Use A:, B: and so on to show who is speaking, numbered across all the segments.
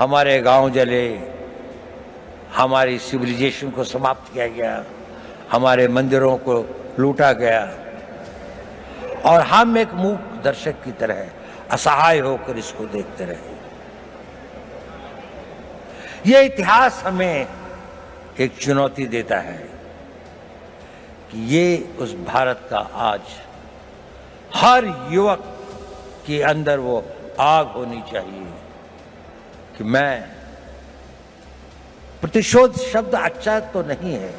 A: हमारे गांव जले, हमारी सिविलाइजेशन को समाप्त किया गया, हमारे मंदिरों को लूटा गया और हम एक मूक दर्शक की तरह असहाय होकर इसको देखते रहे। यह इतिहास हमें एक चुनौती देता है कि ये उस भारत का आज हर युवक के अंदर वो आग होनी चाहिए कि मैं, प्रतिशोध शब्द अच्छा तो नहीं है,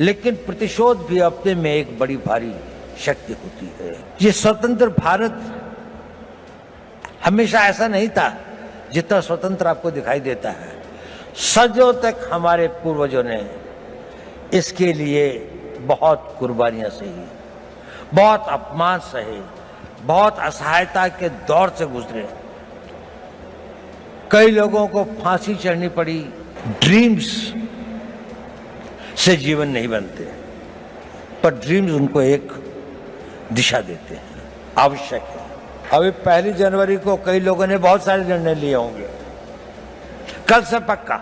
A: लेकिन प्रतिशोध भी अपने में एक बड़ी भारी शक्ति होती है। ये स्वतंत्र भारत हमेशा ऐसा नहीं था जितना स्वतंत्र आपको दिखाई देता है। सदियों तक हमारे पूर्वजों ने इसके लिए बहुत कुर्बानियां सही, बहुत अपमान सहे, बहुत असहायता के दौर से गुजरे। कई लोगों को फांसी चढ़नी पड़ी। ड्रीम्स से जीवन नहीं बनते, पर ड्रीम्स उनको एक दिशा देते हैं, आवश्यक है। अभी 1 जनवरी को कई लोगों ने बहुत सारे निर्णय लिए होंगे। कल से पक्का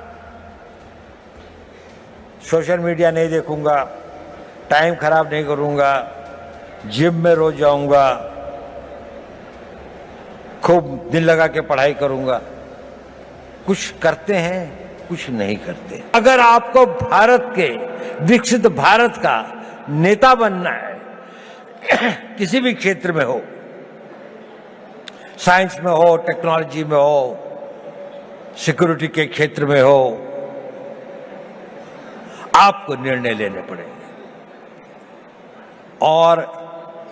A: सोशल मीडिया नहीं देखूंगा, टाइम खराब नहीं करूंगा, जिम में रोज जाऊंगा, खूब दिल लगा के पढ़ाई करूंगा। कुछ करते हैं, कुछ नहीं करते। अगर आपको भारत के, विकसित भारत का नेता बनना है, किसी भी क्षेत्र में हो, साइंस में हो, टेक्नोलॉजी में हो, सिक्योरिटी के क्षेत्र में हो, आपको निर्णय लेने पड़ेंगे और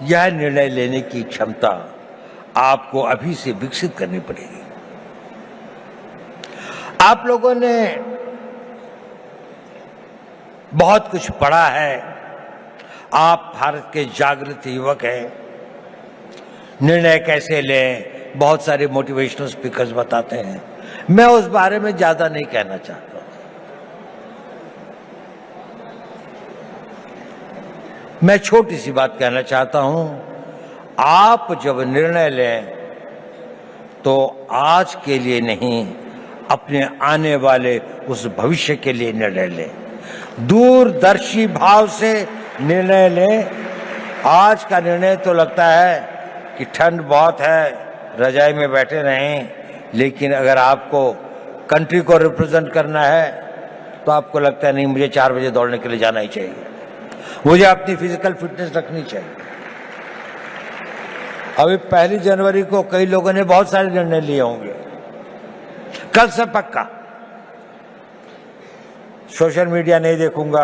A: यह निर्णय लेने की क्षमता आपको अभी से विकसित करनी पड़ेगी। आप लोगों ने बहुत कुछ पढ़ा है, आप भारत के जागृत युवक हैं। निर्णय कैसे लें, बहुत सारे मोटिवेशनल स्पीकर्स बताते हैं। मैं उस बारे में ज्यादा नहीं कहना चाहता। मैं छोटी सी बात कहना चाहता हूं, आप जब निर्णय लें तो आज के लिए नहीं, अपने आने वाले उस भविष्य के लिए निर्णय लें। दूरदर्शी भाव से निर्णय लें। आज का निर्णय तो लगता है कि ठंड बहुत है, रजाई में बैठे रहें, लेकिन अगर आपको कंट्री को रिप्रेजेंट करना है तो आपको लगता है नहीं, मुझे 4 बजे दौड़ने के लिए जाना ही चाहिए, मुझे अपनी फिजिकल फिटनेस रखनी चाहिए। अभी 1 जनवरी को कई लोगों ने बहुत सारे निर्णय लिए होंगे। कल से पक्का सोशल मीडिया नहीं देखूंगा,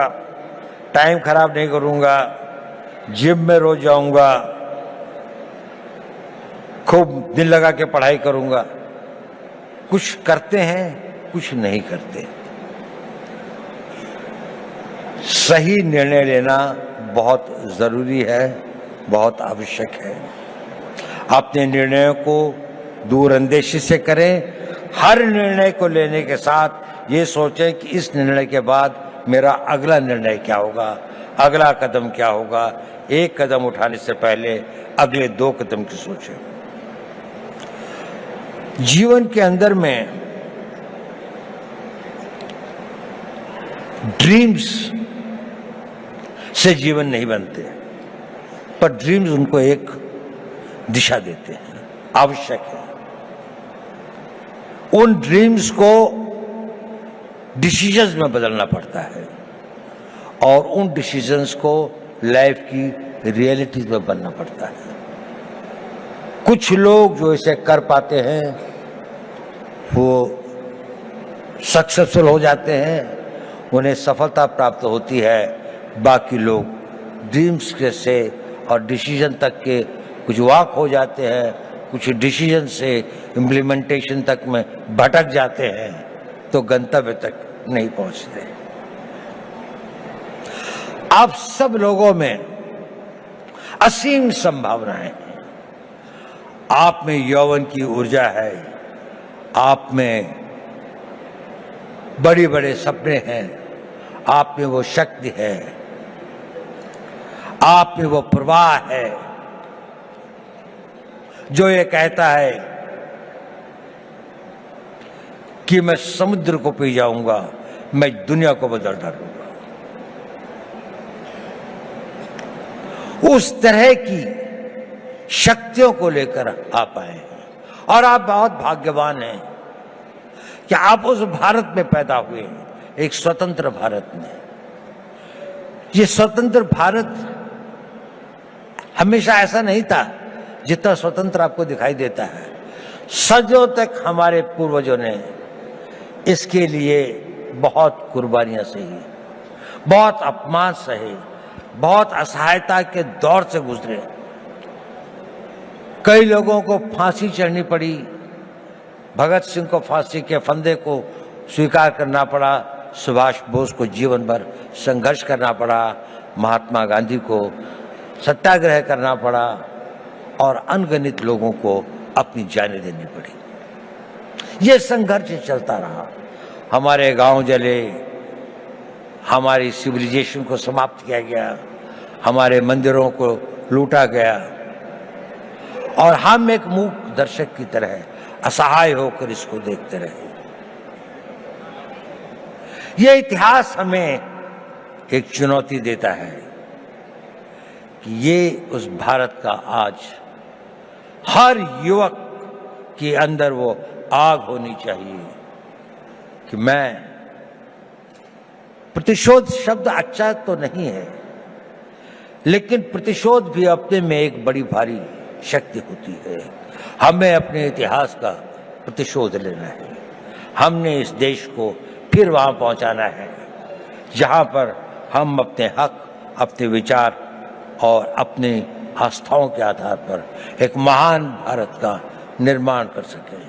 A: टाइम खराब नहीं करूंगा, जिम में रोज जाऊंगा, खूब दिल लगा के पढ़ाई करूंगा। कुछ करते हैं, कुछ नहीं करते। सही निर्णय लेना बहुत जरूरी है, बहुत आवश्यक है। अपने निर्णयों को दूरअंदेशी से करें। हर निर्णय को लेने के साथ ये सोचें कि इस निर्णय के बाद मेरा अगला निर्णय क्या होगा, अगला कदम क्या होगा। एक कदम उठाने से पहले अगले 2 कदम की सोचें। जीवन के अंदर में ड्रीम्स से जीवन नहीं बनते, पर ड्रीम्स उनको एक दिशा देते हैं, आवश्यक है। उन ड्रीम्स को डिसीजंस में बदलना पड़ता है और उन डिसीजंस को लाइफ की रियलिटीज में बनना पड़ता है। कुछ लोग जो इसे कर पाते हैं वो सक्सेसफुल हो जाते हैं, उन्हें सफलता प्राप्त होती है। बाकी लोग ड्रीम्स के से और डिसीजन तक के कुछ वाक हो जाते हैं, कुछ डिसीजन से इम्प्लीमेंटेशन तक में भटक जाते हैं, तो गंतव्य तक नहीं पहुंचते। आप सब लोगों में असीम संभावनाएं हैं। आप में यौवन की ऊर्जा है, आप में बड़े बड़े सपने हैं, आप में वो शक्ति है, आप में वो प्रवाह है जो ये कहता है कि मैं समुद्र को पी जाऊंगा, मैं दुनिया को बदल डालूंगा। उस तरह की शक्तियों को लेकर आप आए हैं और आप बहुत भाग्यवान हैं कि आप उस भारत में पैदा हुए, एक स्वतंत्र भारत में। ये स्वतंत्र भारत हमेशा ऐसा नहीं था जितना स्वतंत्र आपको दिखाई देता है। सदियों तक हमारे पूर्वजों ने इसके लिए बहुत कुर्बानियां सही, बहुत अपमान सहे, बहुत असहायता के दौर से गुजरे। कई लोगों को फांसी चढ़नी पड़ी, भगत सिंह को फांसी के फंदे को स्वीकार करना पड़ा, सुभाष बोस को जीवन भर संघर्ष करना पड़ा, महात्मा गांधी को सत्याग्रह करना पड़ा और अनगिनत लोगों को अपनी जानें देनी पड़ी। ये संघर्ष चलता रहा। हमारे गांव जले, हमारी सिविलाइजेशन को समाप्त किया गया, हमारे मंदिरों को लूटा गया और हम एक मूक दर्शक की तरह असहाय होकर इसको देखते रहे। यह इतिहास हमें एक चुनौती देता है कि ये उस भारत का आज हर युवक के अंदर वो आग होनी चाहिए कि मैं, प्रतिशोध शब्द अच्छा तो नहीं है, लेकिन प्रतिशोध भी अपने में एक बड़ी भारी शक्ति होती है। हमें अपने इतिहास का प्रतिशोध लेना है। हमने इस देश को फिर वहां पहुंचाना है जहां पर हम अपने हक, अपने विचार और अपनी आस्थाओं के आधार पर एक महान भारत का निर्माण कर सकें।